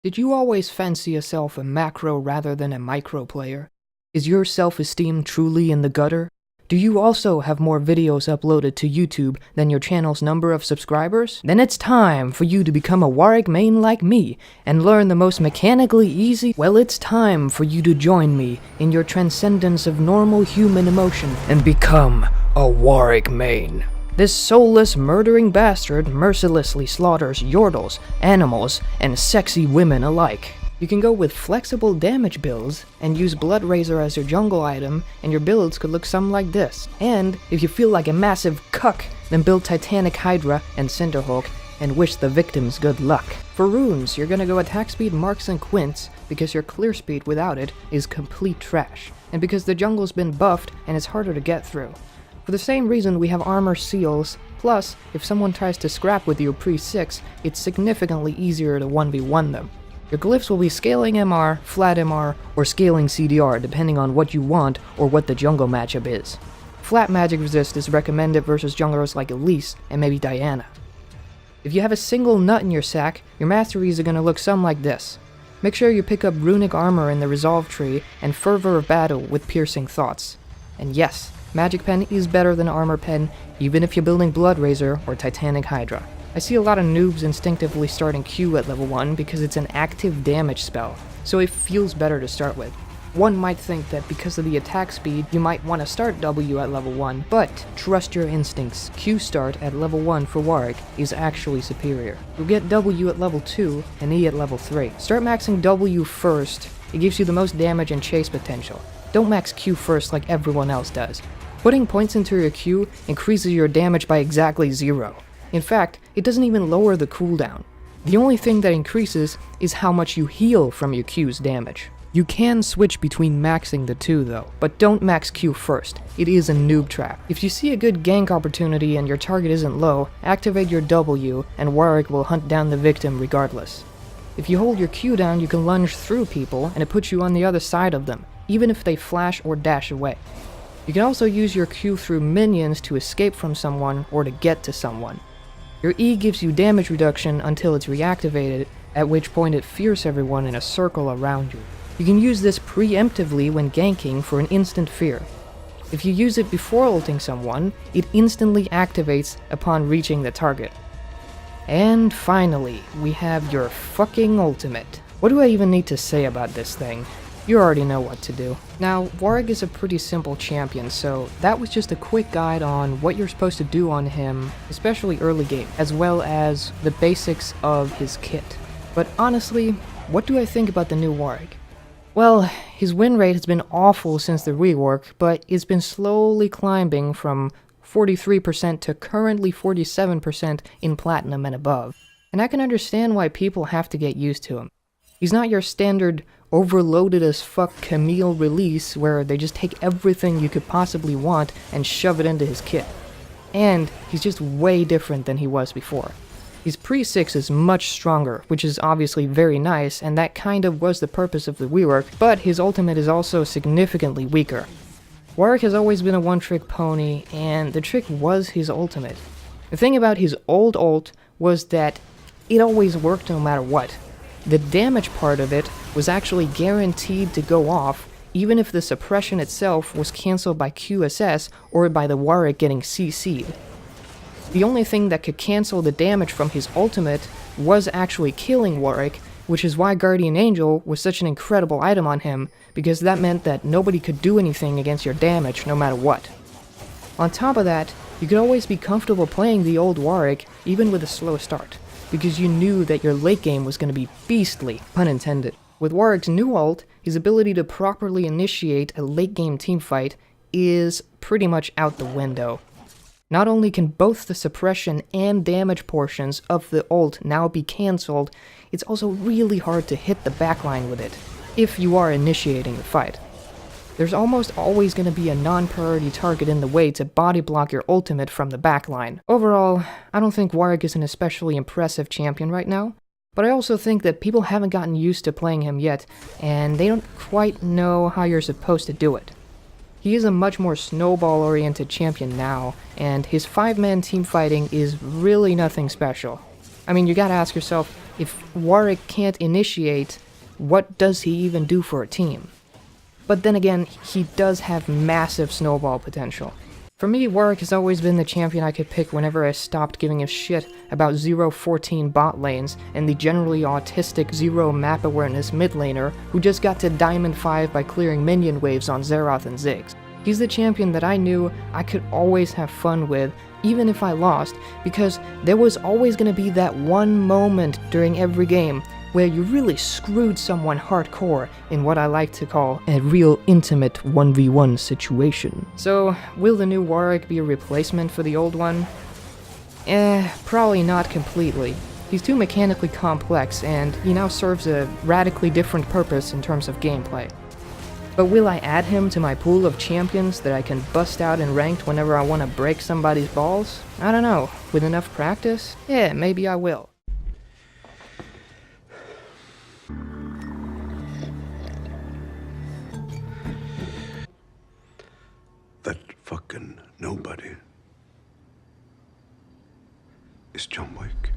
Did you always fancy yourself a macro rather than a micro player? Is your self-esteem truly in the gutter? Do you also have more videos uploaded to YouTube than your channel's number of subscribers? Then it's time for you to become a Warwick main like me and learn the most mechanically easy. Well, it's time for you to join me in your transcendence of normal human emotion and become a Warwick main. This soulless, murdering bastard mercilessly slaughters yordles, animals, and sexy women alike. You can go with flexible damage builds and use Blood Razor as your jungle item, and your builds could look something like this. And if you feel like a massive cuck, then build Titanic Hydra and Cinderhulk and wish the victims good luck. For runes, you're gonna go attack speed Marks and Quints because your clear speed without it is complete trash, and because the jungle's been buffed and it's harder to get through. For the same reason we have armor seals, plus if someone tries to scrap with you pre-6, it's significantly easier to 1v1 them. Your glyphs will be scaling MR, flat MR, or scaling CDR depending on what you want or what the jungle matchup is. Flat magic resist is recommended versus junglers like Elise and maybe Diana. If you have a single nut in your sack, your masteries are going to look something like this. Make sure you pick up runic armor in the resolve tree and fervor of battle with piercing thoughts. And yes, Magic Pen is better than Armor Pen, even if you're building Blood Razor or Titanic Hydra. I see a lot of noobs instinctively starting Q at level 1 because it's an active damage spell, so it feels better to start with. One might think that because of the attack speed, you might want to start W at level 1, but trust your instincts, Q start at level 1 for Warwick is actually superior. You'll get W at level 2 and E at level 3. Start maxing W first, it gives you the most damage and chase potential. Don't max Q first like everyone else does. Putting points into your Q increases your damage by exactly 0. In fact, it doesn't even lower the cooldown. The only thing that increases is how much you heal from your Q's damage. You can switch between maxing the two though, but don't max Q first. It is a noob trap. If you see a good gank opportunity and your target isn't low, activate your W and Warwick will hunt down the victim regardless. If you hold your Q down, you can lunge through people and it puts you on the other side of them, even if they flash or dash away. You can also use your Q through minions to escape from someone or to get to someone. Your E gives you damage reduction until it's reactivated, at which point it fears everyone in a circle around you. You can use this preemptively when ganking for an instant fear. If you use it before ulting someone, it instantly activates upon reaching the target. And finally, we have your fucking ultimate. What do I even need to say about this thing? You already know what to do. Now, Warwick is a pretty simple champion, so that was just a quick guide on what you're supposed to do on him, especially early game, as well as the basics of his kit. But honestly, what do I think about the new Warwick? Well, his win rate has been awful since the rework, but it's been slowly climbing from 43% to currently 47% in Platinum and above. And I can understand why people have to get used to him. He's not your standard overloaded as fuck Camille release where they just take everything you could possibly want and shove it into his kit. And he's just way different than he was before. His pre-6 is much stronger, which is obviously very nice, and that kind of was the purpose of the rework, but his ultimate is also significantly weaker. Warwick has always been a one-trick pony, and the trick was his ultimate. The thing about his old ult was that it always worked no matter what. The damage part of it was actually guaranteed to go off, even if the suppression itself was cancelled by QSS or by the Warwick getting CC'd. The only thing that could cancel the damage from his ultimate was actually killing Warwick, which is why Guardian Angel was such an incredible item on him, because that meant that nobody could do anything against your damage no matter what. On top of that, you could always be comfortable playing the old Warwick even with a slow start, because you knew that your late game was going to be beastly, pun intended. With Warwick's new ult, his ability to properly initiate a late game teamfight is pretty much out the window. Not only can both the suppression and damage portions of the ult now be cancelled, it's also really hard to hit the backline with it, if you are initiating the fight. There's almost always going to be a non-priority target in the way to body block your ultimate from the backline. Overall, I don't think Warwick is an especially impressive champion right now, but I also think that people haven't gotten used to playing him yet, and they don't quite know how you're supposed to do it. He is a much more snowball-oriented champion now, and his 5-man team fighting is really nothing special. I mean, you gotta ask yourself, if Warwick can't initiate, what does he even do for a team? But then again, he does have massive snowball potential. For me, Warwick has always been the champion I could pick whenever I stopped giving a shit about 0-14 bot lanes and the generally autistic 0 map awareness mid laner who just got to Diamond 5 by clearing minion waves on Xerath and Ziggs. He's the champion that I knew I could always have fun with, even if I lost, because there was always going to be that one moment during every game where you really screwed someone hardcore in what I like to call a real intimate 1v1 situation. So, will the new Warwick be a replacement for the old one? Probably not completely. He's too mechanically complex, and he now serves a radically different purpose in terms of gameplay. But will I add him to my pool of champions that I can bust out in ranked whenever I want to break somebody's balls? I don't know. With enough practice? Yeah, maybe I will. That fucking nobody is John Wick.